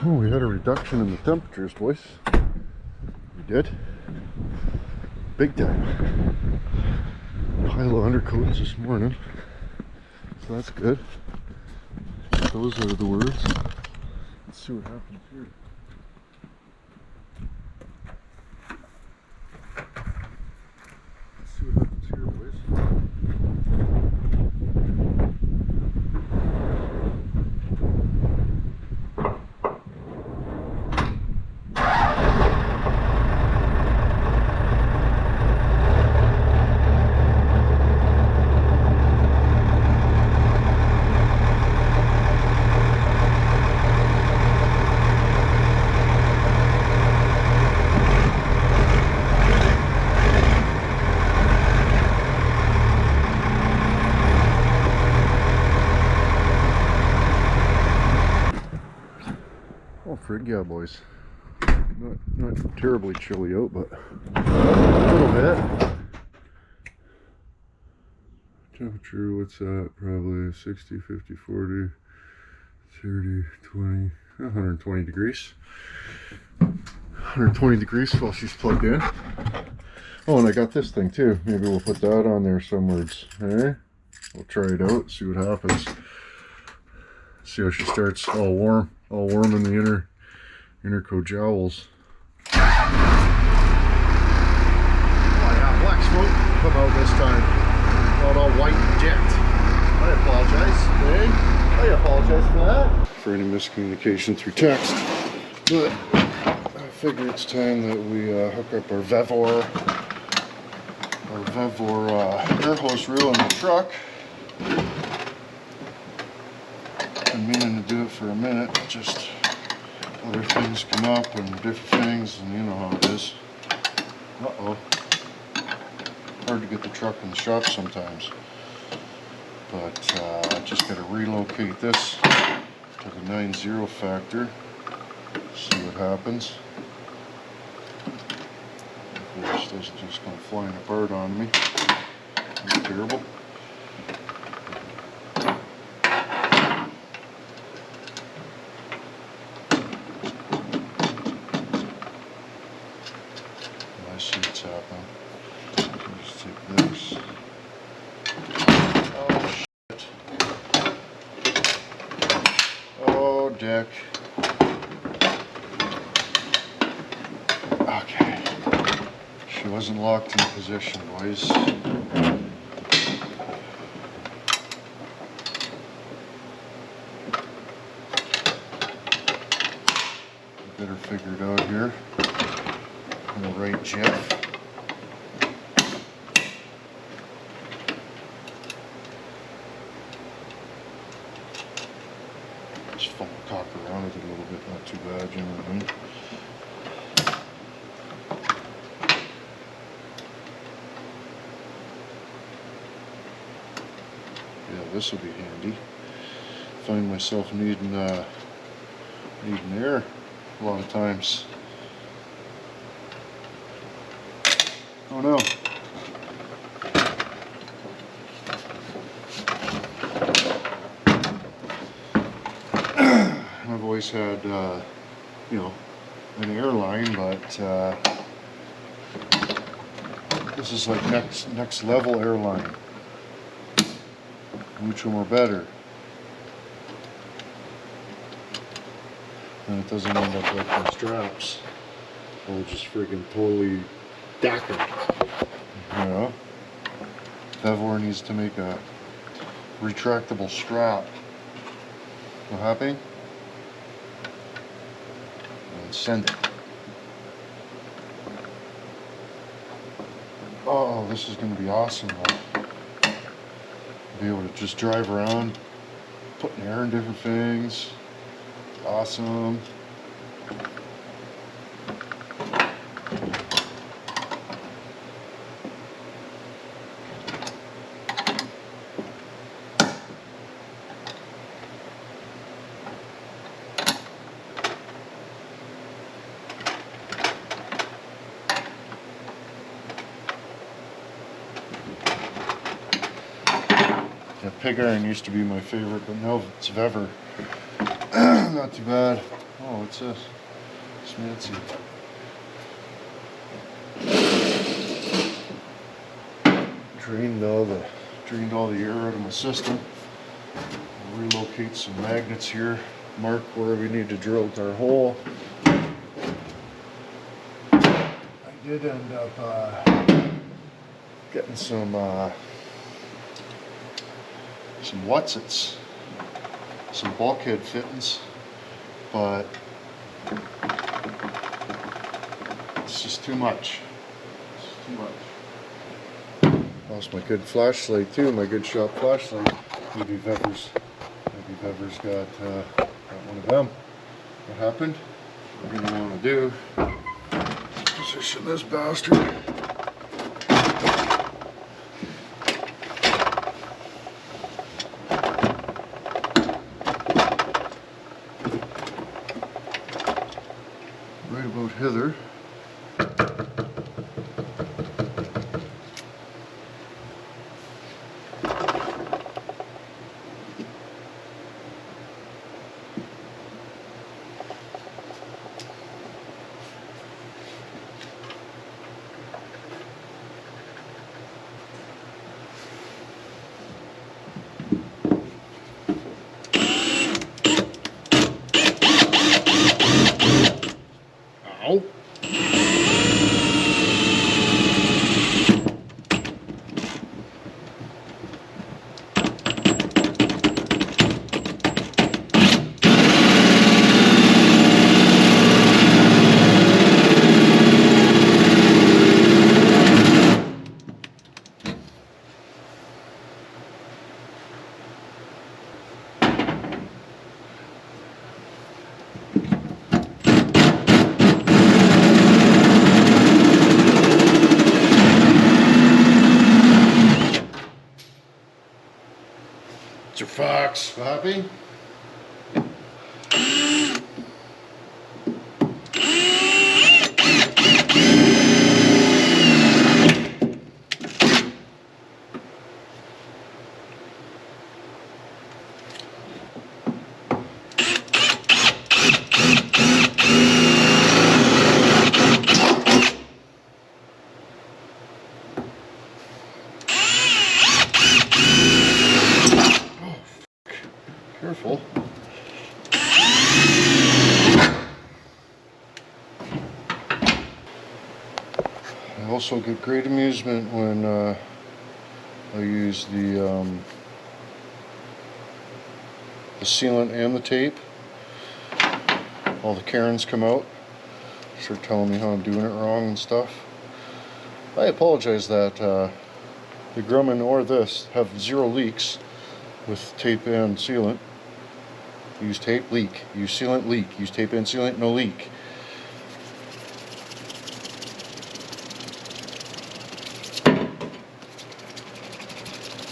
Oh, we had a reduction in the temperatures, boys. We did. Big time. Pile of undercoats this morning. So that's good. Get those out of the words. Let's see what happens here. Let's see what happens here, boys. Oh, frig yeah, boys. Not terribly chilly out, but a little bit. Temperature, what's that? Probably 60, 50, 40, 30, 20, 120 degrees. 120 degrees while she's plugged in. Oh, and I got this thing too. Maybe we'll put that on there somewheres. Eh? We'll try it out, see what happens. See how she starts all warm in the inner co-jowls. Oh yeah, black smoke come out this time. Not all white and dipped. I apologize. Hey, I apologize for that. For any miscommunication through text. But I figure it's time that we hook up our vevor air hose reel in the truck. Been meaning to do it for a minute, just other things come up and different things, and you know how it is. Uh-oh. Hard to get the truck in the shop sometimes. But I just got to relocate this to the 9.0 factor. See what happens. Hopefully this doesn't just come flying apart on me. That's terrible. I see what's happening. Let's take this. Oh shit. Oh dick. Okay. She wasn't locked in position, boys. Better figure it out here. On the right jet. Just full cock around with it a little bit, not too bad, you know what I mean? Yeah, this will be handy. Find myself needing air a lot of times. Oh no. I've always had, you know, an airline, but this is like next level airline. Mucho more better. And it doesn't end up like the straps. Or just friggin' totally dackered. You know? Vevor needs to make a retractable strap. You happy? And send it. Oh, this is going to be awesome though. Be able to just drive around, putting air in different things. Awesome. Yeah, pig iron used to be my favorite, but now it's vevor. Not too bad. Oh, what's this? Smancy. Drained all the air out of my system. I'll relocate some magnets here, mark where we need to drill our hole. I did end up getting some whatsits, some bulkhead fittings, but it's just too much. It's too much. Lost my good flashlight too, my good shop flashlight. Maybe Vevor's got one of them. What happened? What we're gonna want to do, position this bastard. Right about hither. Ow. It's your fox, Poppy. Careful. I also get great amusement when I use the sealant and the tape. All the Karens come out, start telling me how I'm doing it wrong and stuff. I apologize that the Grumman or this have 0 leaks with tape and sealant. Use tape, leak. Use sealant, leak. Use tape and sealant, no leak.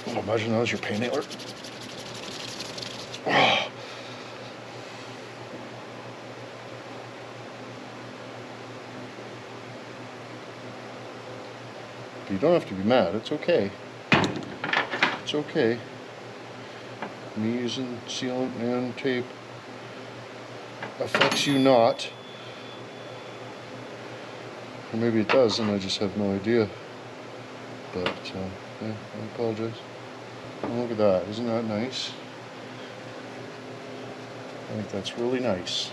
Oh, imagine that was your paint nailer. Oh. You don't have to be mad. It's okay. It's okay. Me using sealant and tape affects you not. Or maybe it does and I just have no idea. But, yeah, I apologize. Oh, look at that. Isn't that nice? I think that's really nice.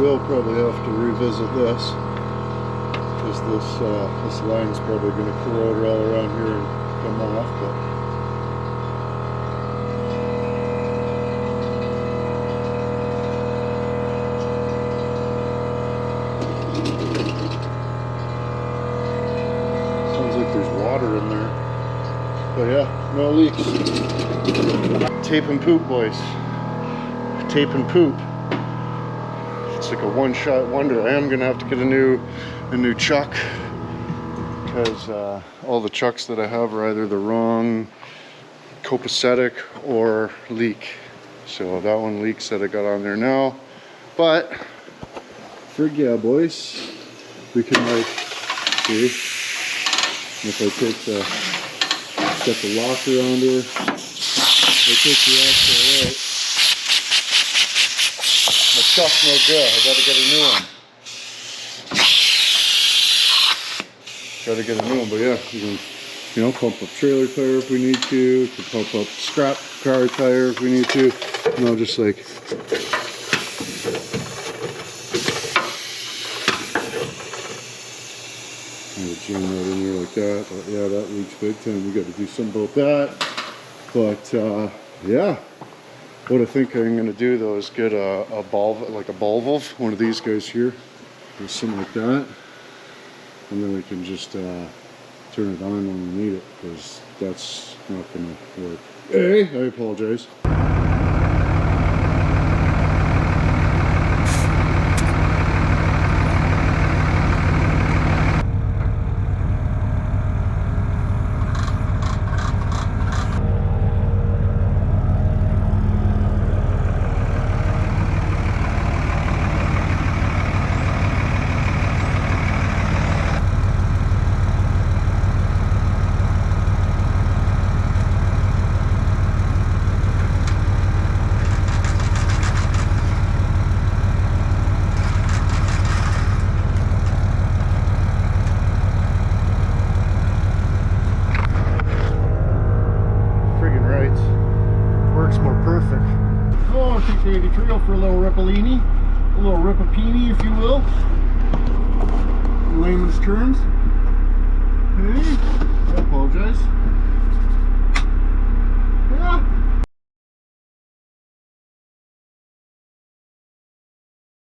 We'll probably have to revisit this because this line's probably going to corrode all around here and come off. But sounds like there's water in there. But yeah, no leaks. Tape and poop, boys. tape and poop. It's like a one-shot wonder. I am gonna have to get a new chuck, because all the chucks that I have are either the wrong copacetic or leak. So that one leaks that I got on there now. But frig yeah, boys, we can like see if I take got the locker under. I take the axle out. My chuck's no good. I gotta get a new one. Gotta get a new one, but yeah, you can, pump up trailer tire if we need to. We can pump up scrap car tire if we need to. Just like jam that in there like that. But yeah, that leaks big time. We got to do something about that. But yeah, what I think I'm gonna do though is get a ball, like a ball valve, one of these guys here, or something like that, and then we can just turn it on when we need it, because that's not gonna work. Hey, I apologize. Daily trail for a little Rippellini, a little Rippapini, if you will, in layman's terms. Hey, I apologize.